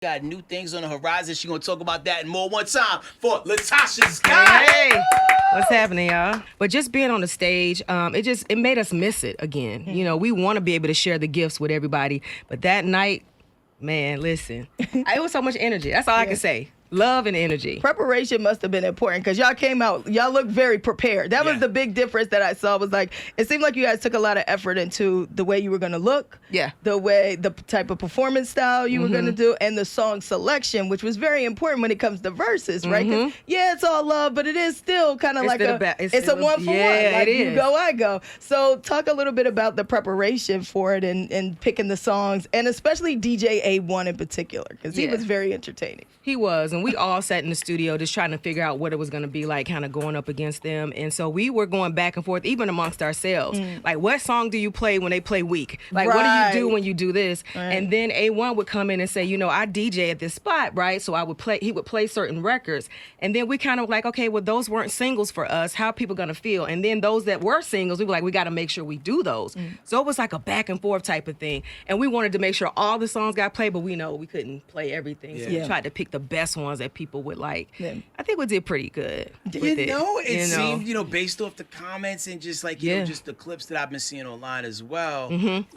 got new things on the horizon. She's gonna talk about that and more. One time for LaTocha's guy. Hey, what's happening, y'all? But just being on the stage, it made us miss it again. You know, we want to be able to share the gifts with everybody, but that night, man, listen, it was so much energy. That's all I can say. Love and energy. Preparation must have been important because y'all came out, y'all looked very prepared. That was the big difference that I saw, was like, it seemed like you guys took a lot of effort into the way you were going to look, the type of performance style you were going to do, and the song selection, which was very important when it comes to verses, right? 'Cause, it's all love, but it is still kind of like it's a one for one. Like, you go, I go. So talk a little bit about the preparation for it and picking the songs, and especially DJ A1 in particular, because he was very entertaining. He was, and we all sat in the studio just trying to figure out what it was going to be like, kind of going up against them. And so we were going back and forth, even amongst ourselves. Like, what song do you play when they play weak? Like, what do you do when you do this? And then A1 would come in and say, you know, I DJ at this spot, right? So he would play certain records. And then we kind of like, okay, well, those weren't singles for us. How are people going to feel? And then those that were singles, we were like, we got to make sure we do those. So it was like a back and forth type of thing. And we wanted to make sure all the songs got played, but we know we couldn't play everything. So we tried to pick the best ones that people would like. I think we did pretty good. It seemed, you know, based off the comments and just like, you know, just the clips that I've been seeing online as well.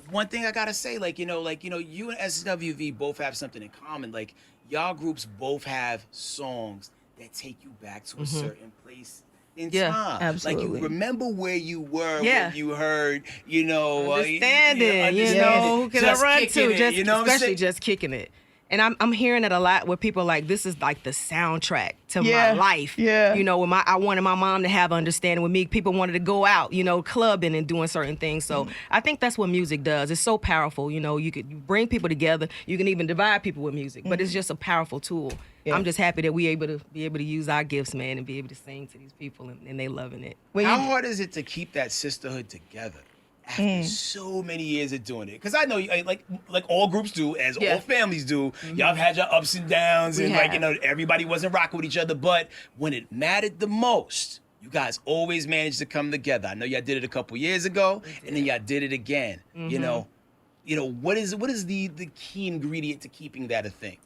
One thing I gotta say, you and SWV both have something in common. Like, y'all groups both have songs that take you back to a certain place in time. Absolutely. Like, you remember where you were when you heard, you know, understanding, you know, who can I run to? Just, you know, especially just kicking it. And I'm hearing it a lot where people are like, this is like the soundtrack to my life. You know, when I wanted my mom to have understanding with me. People wanted to go out, you know, clubbing and doing certain things. So I think that's what music does. It's so powerful. You know, you bring people together. You can even divide people with music, but it's just a powerful tool. I'm just happy that we able to use our gifts, man, and be able to sing to these people, and they loving it. How hard is it to keep that sisterhood together after so many years of doing it? Because I know, like all groups do, as all families do, y'all have had your ups and downs, and like, you know, everybody wasn't rocking with each other. But when it mattered the most, you guys always managed to come together. I know y'all did it a couple years ago, and then y'all did it again. You know, what is the key ingredient to keeping that a thing?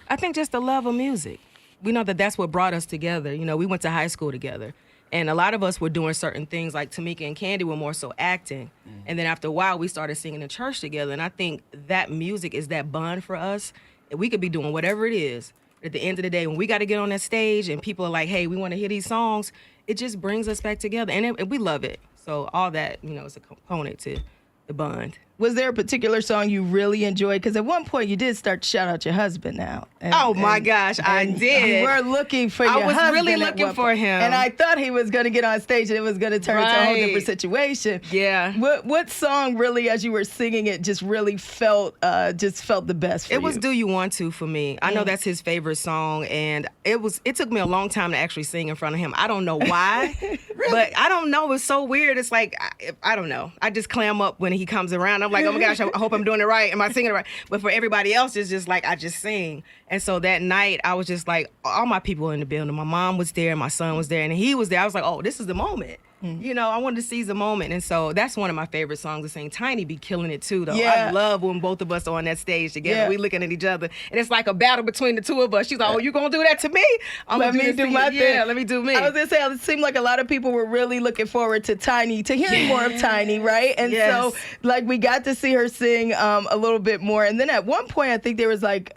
I think just the love of music. We know that that's what brought us together. You know, we went to high school together. And a lot of us were doing certain things, like Tamika and Candy were more so acting. And then after a while, we started singing in church together. And I think that music is that bond for us. We could be doing whatever it is. At the end of the day, when we got to get on that stage and people are like, hey, we want to hear these songs, it just brings us back together. And we love it. So all that, you know, is a component to the bond. Was there a particular song you really enjoyed? Because at one point you did start to shout out your husband now. My gosh, I did. You were looking for your husband. I was really looking for him. And I thought he was going to get on stage and it was going to turn into a whole different situation. Yeah. What song really, as you were singing it, just really felt the best for you? It was Do You Want To for me. I know that's his favorite song, and it took me a long time to actually sing in front of him. I don't know why, but I don't know. It's so weird. It's like, I don't know. I just clam up when he comes around. I'm like, oh my gosh, I hope I'm doing it right. Am I singing it right? But for everybody else, it's just like, I just sing. And so that night, I was just like, all my people were in the building. My mom was there, my son was there, and he was there. I was like, oh, this is the moment. You know, I wanted to seize the moment. And so that's one of my favorite songs to sing. Tiny be killing it too, though. I love when both of us are on that stage together. We looking at each other. And it's like a battle between the two of us. She's like, oh, you gonna do that to me? Let me do my thing. Yeah, let me do me. I was gonna say, it seemed like a lot of people were really looking forward to hearing more of Tiny, right? And so, like, we got to see her sing a little bit more. And then at one point, I think there was like,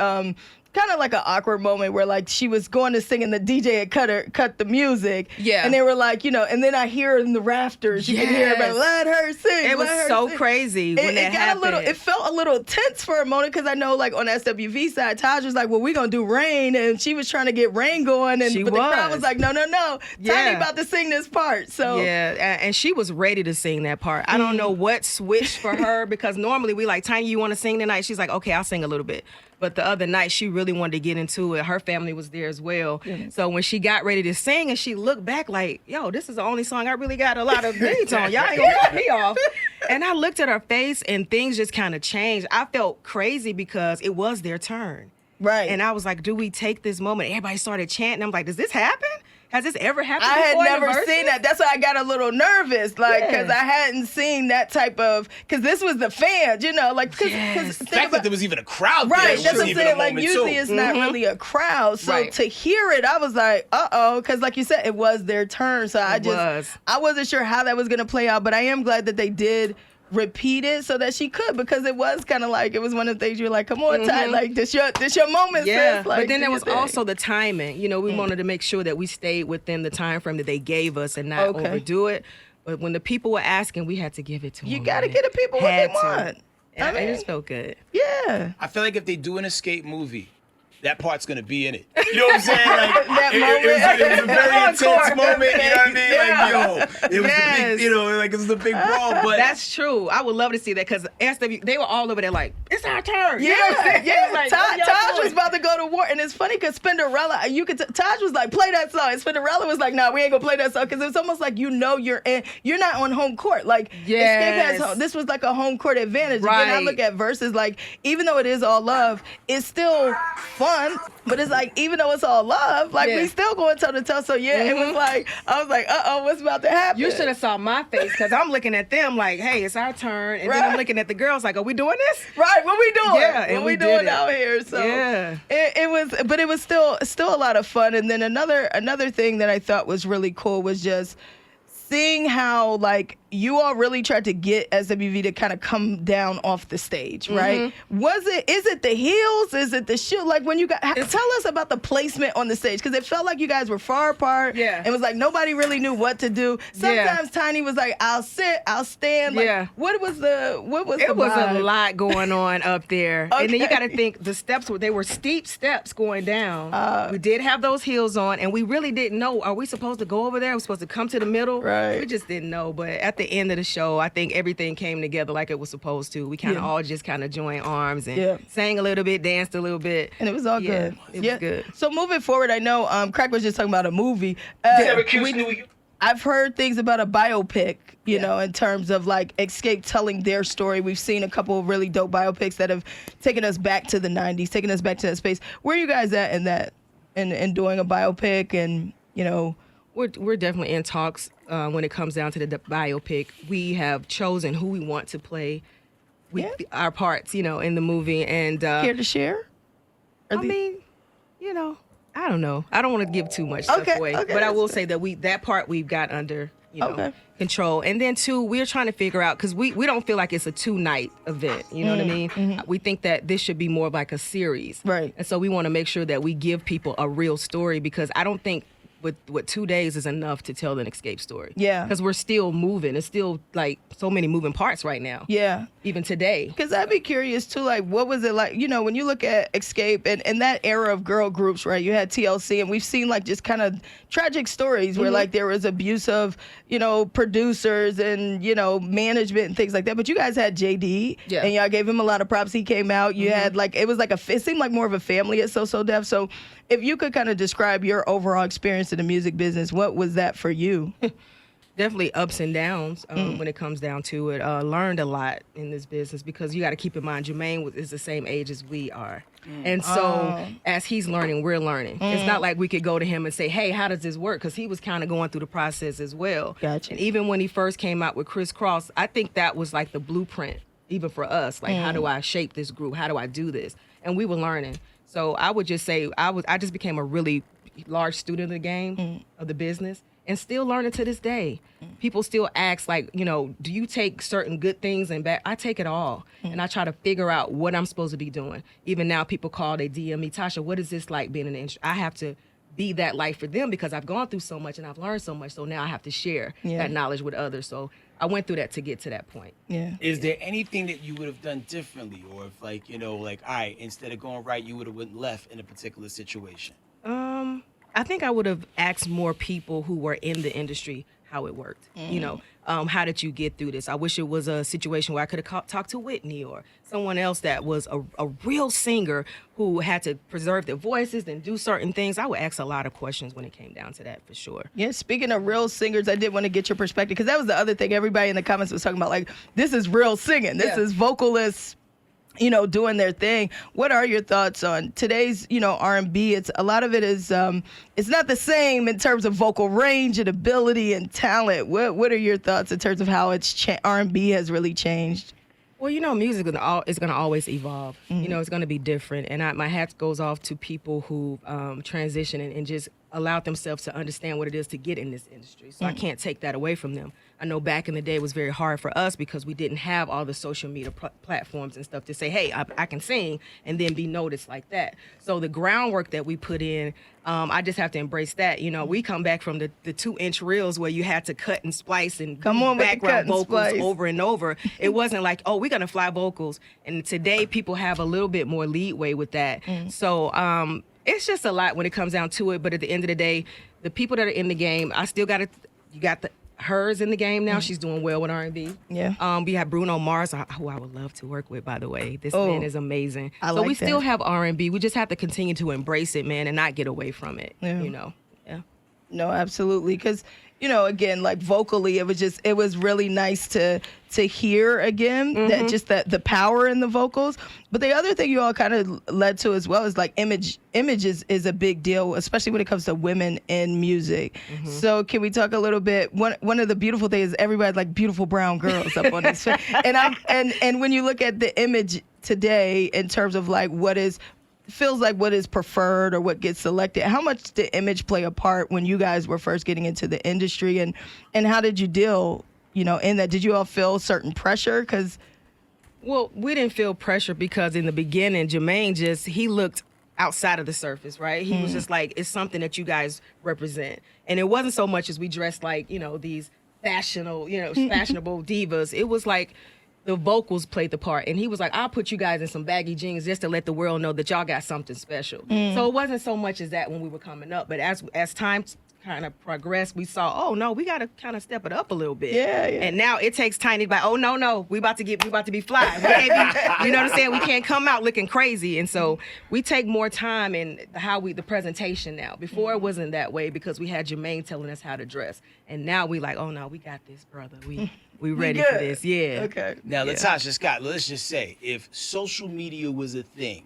kind of like an awkward moment where like she was going to sing and the DJ had cut the music. And they were like, you know, and then I hear her in the rafters. You can hear her, let her sing. It was so crazy when that happened. It felt a little tense for a moment because I know, like, on SWV side, Taj was like, well, we're going to do Rain. And she was trying to get Rain going. But the crowd was like, no. Tiny about to sing this part. So and she was ready to sing that part. I don't know what switched for her because normally we like, Tiny, you want to sing tonight? She's like, okay, I'll sing a little bit. But the other night, she really wanted to get into it. Her family was there as well. So when she got ready to sing and she looked back like, yo, this is the only song I really got a lot of beats on. Y'all ain't gonna cut me off. And I looked at her face and things just kind of changed. I felt crazy because it was their turn. Right. And I was like, do we take this moment? Everybody started chanting. I'm like, does this happen? Has this ever happened I had before in never Verzuz? seen that. That's why I got a little nervous, like, because I hadn't seen that type of, because this was the fans, you know, like, the fact that there was even a crowd right, there that's what was I'm even saying, a like, moment, usually too. it's not really a crowd, so to hear it, I was like, uh-oh, because like you said, it was their turn, so I wasn't sure how that was going to play out, but I am glad that they did repeat it so that she could, because it was kind of like, it was one of the things you're like, come on, Ty, like this your moment, sis. Like, but then there was also the timing. You know, we wanted to make sure that we stayed within the time frame that they gave us and not overdo it. But when the people were asking, we had to give it to them. You got to give the people what they want. And I just felt good. Yeah. I feel like if they do an Xscape movie, that part's gonna be in it. You know what I'm saying? Like that it was a very intense moment. You know what I mean? Like, yo, it was the big, you know, like it was the big brawl. But that's true. I would love to see that because SW, they were all over there like, it's our turn. Yeah, you know what I'm saying? yeah. Like, Taj was about to go to war, and it's funny because Spinderella, Taj was like, play that song, and Spinderella was like, nah, we ain't gonna play that song, because it's almost like, you know, you're not on home court. Like, Xscape has this was like a home court advantage. Right. Again, I look at Verzuz, like, even though it is all love, it's still fun, but it's like, even though it's all love, like, we still going toe to toe. So it was like, I was like, uh-oh, what's about to happen? You should have saw my face, because I'm looking at them like, hey, it's our turn, and then I'm looking at the girls like, are we doing this? Right, what we doing? Yeah, what and we we doing did it. out here? So it was, but it was still a lot of fun. And then another thing that I thought was really cool was just seeing how, like, you all really tried to get SWV to kind of come down off the stage, right? Is it the heels? Is it the shoe? Like, when you got, tell us about the placement on the stage, because it felt like you guys were far apart. Yeah. It was like nobody really knew what to do. Sometimes Tiny was like, I'll sit, I'll stand. Like, what was the It was a lot going on up there. And then you got to think, the steps were steep steps going down. We did have those heels on, and we really didn't know, are we supposed to go over there? Are we supposed to come to the middle? Right. We just didn't know. But at the end of the show, I think everything came together like it was supposed to. We kind of all just kind of joined arms and sang a little bit, danced a little bit. And it was all good. It was good. So moving forward, I know Crack was just talking about a movie. I've heard things about a biopic, you know, in terms of like Xscape telling their story. We've seen a couple of really dope biopics that have taken us back to the 90s, taken us back to that space. Where are you guys at in that, in doing a biopic and, you know? We're definitely in talks when it comes down to the biopic. We have chosen who we want to play our parts, you know, in the movie. And care to share? I mean, you know, I don't know. I don't want to give too much stuff away, but I will say that that part we've got under, you know, control. And then too, we're trying to figure out, because we don't feel like it's a 2-night event. You know what I mean? We think that this should be more of like a series, right? And so we want to make sure that we give people a real story, because I don't think with 2 days is enough to tell an Xscape story. Yeah. Because we're still moving. It's still like so many moving parts right now. Yeah. Even today. Because I'd be curious too, like, what was it like, you know, when you look at Xscape and that era of girl groups, right? You had TLC, and we've seen like just kind of tragic stories where like there was abuse of, you know, producers and, you know, management and things like that. But you guys had JD, and y'all gave him a lot of props. He came out. You had like, it was like it seemed like more of a family at So Def. So if you could kind of describe your overall experience in the music business, what was that for you? Definitely ups and downs when it comes down to it. Learned a lot in this business, because you got to keep in mind, Jermaine is the same age as we are. And so as he's learning, we're learning. It's not like we could go to him and say, hey, how does this work? Because he was kind of going through the process as well. Gotcha. And even when he first came out with Criss Cross, I think that was like the blueprint, even for us. Like, how do I shape this group? How do I do this? And we were learning. So I would just say I just became a really large student of the game, of the business, and still learning to this day. People still ask, like, you know, do you take certain good things and bad? I take it all, and I try to figure out what I'm supposed to be doing. Even now, people call, they DM me, Tasha, what is this like being in the industry? I have to be that light for them, because I've gone through so much and I've learned so much. So now I have to share that knowledge with others. So I went through that to get to that point. Yeah. Is there anything that you would have done differently, or if, like, you know, like, all right, instead of going right, you would have went left in a particular situation? I think I would have asked more people who were in the industry how it worked. You know, how did you get through this? I wish it was a situation where I could have talked to Whitney or someone else that was a real singer who had to preserve their voices and do certain things. I would ask a lot of questions when it came down to that, for sure. Yeah, speaking of real singers, I did want to get your perspective, because that was the other thing everybody in the comments was talking about. Like, this is real singing. This is vocalists doing their thing. What are your thoughts on today's, R&B? It's a lot of it is, it's not the same in terms of vocal range and ability and talent. What are your thoughts in terms of how R&B has really changed? Well, music is going to always evolve. Mm-hmm. It's going to be different. And my hat goes off to people who transition and just allowed themselves to understand what it is to get in this industry. So I can't take that away from them. I know back in the day it was very hard for us because we didn't have all the social media platforms and stuff to say, hey, I can sing and then be noticed like that. So the groundwork that we put in, I just have to embrace that. We come back from the 2-inch reels where you had to cut and splice and background vocals over and over. It wasn't like, oh, we're going to fly vocals. And today people have a little bit more leeway with that. So it's just a lot when it comes down to it. But at the end of the day, the people that are in the game, you got hers in the game now. She's doing well with R&B. Yeah. We have Bruno Mars, who I would love to work with, by the way. This man is amazing. We still have R&B. We just have to continue to embrace it, man, and not get away from it. Yeah. Yeah. No, absolutely. Because, again, like vocally, it was really nice to hear again that the power in the vocals. But the other thing you all kind of led to as well is like image is a big deal, especially when it comes to women in music. Mm-hmm. So can we talk a little bit? One of the beautiful things is everybody like beautiful brown girls up on this. And when you look at the image today in terms of like what is preferred or what gets selected, how much did image play a part when you guys were first getting into the industry, and how did you deal in that? Did you all feel certain pressure? Well, we didn't feel pressure because in the beginning, Jermaine he looked outside of the surface, right? He was just like, it's something that you guys represent. And it wasn't so much as we dressed like, these fashionable divas. It was like the vocals played the part. And he was like, I'll put you guys in some baggy jeans just to let the world know that y'all got something special. So it wasn't so much as that when we were coming up. But as time kind of progressed, we saw, oh no, we got to kind of step it up a little bit. Yeah. And now it takes Tiny to be like, oh no, we about to be fly. We can't be, you know what I'm saying? We can't come out looking crazy. And so we take more time in the presentation now. Before it wasn't that way because we had Jermaine telling us how to dress. And now we like, oh no, we got this, brother. We ready for this. Yeah. Okay. Now, LaTocha, Scott, let's just say, if social media was a thing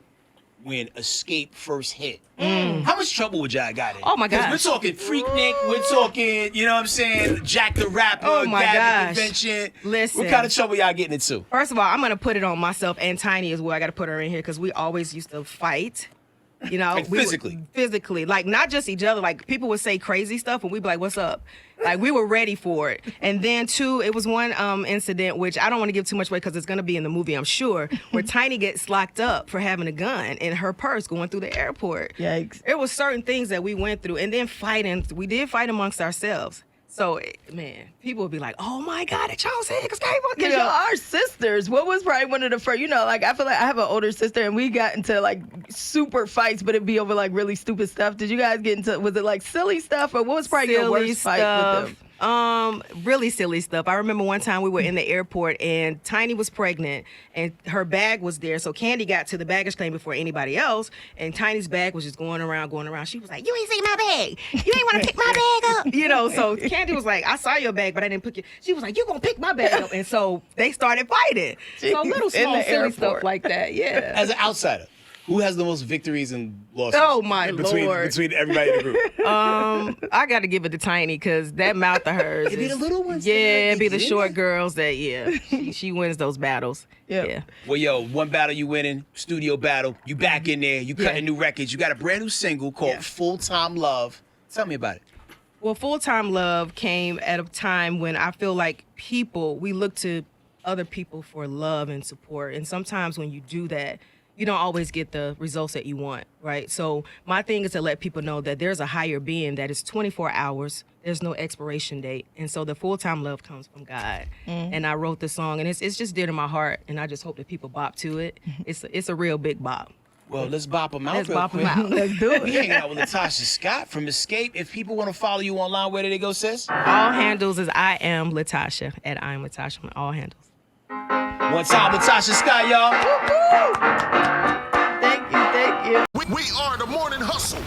when Xscape first hit, how much trouble would y'all got in? Oh my God. We're talking Freaknik, we're talking, you know what I'm saying, Jack the Rapper, oh my gosh. Convention. Listen. What kind of trouble y'all getting into? First of all, I'm going to put it on myself and Tiny as well. I got to put her in here because we always used to fight. Like physically, like not just each other. Like people would say crazy stuff, and we'd be like, "What's up?" Like we were ready for it. And then two, it was one incident which I don't want to give too much away because it's gonna be in the movie, I'm sure, where Tiny gets locked up for having a gun in her purse going through the airport. Yikes! There was certain things that we went through, and then fighting. We did fight amongst ourselves. So, man, people would be like, oh, my God, that y'all said Xscape. Because y'all are sisters. What was probably one of the first, like, I feel like I have an older sister, and we got into, like, super fights, but it'd be over, like, really stupid stuff. Did you guys get into, was it, like, silly stuff, or what was probably your worst fight with them? Really silly stuff. I remember one time we were in the airport and Tiny was pregnant and her bag was there. So Candy got to the baggage claim before anybody else and Tiny's bag was just going around. She was like, you ain't seen my bag. You ain't want to pick my bag up. So Candy was like, I saw your bag, but I didn't pick it. She was like, you gonna pick my bag up. And so they started fighting. So little small silly stuff like that. Yeah. As an outsider, who has the most victories and losses? Oh my Lord! Between everybody in the group. I got to give it to Tiny because that mouth of hers. It be the little ones. Yeah, it be the short girls that. Yeah, she wins those battles. Yep. Yeah. Well, one battle you winning, studio battle. You back in there. You cutting new records. You got a brand new single called "Full Time Love." Tell me about it. Well, Full Time Love came at a time when I feel like we look to other people for love and support, and sometimes when you do that, you don't always get the results that you want, right? So my thing is to let people know that there's a higher being that is 24 hours. There's no expiration date. And so the full-time love comes from God. And I wrote the song, and it's just dear to my heart, and I just hope that people bop to it. It's a real big bop. Well, let's bop them out. Let's bop them out. Let's do it. We hanging out with LaTocha Scott from Xscape. If people want to follow you online, where do they go, sis? All handles is I am LaTocha, at I am LaTocha on all handles. One time, LaTocha Scott, y'all. Thank you. We are the Morning Hustle.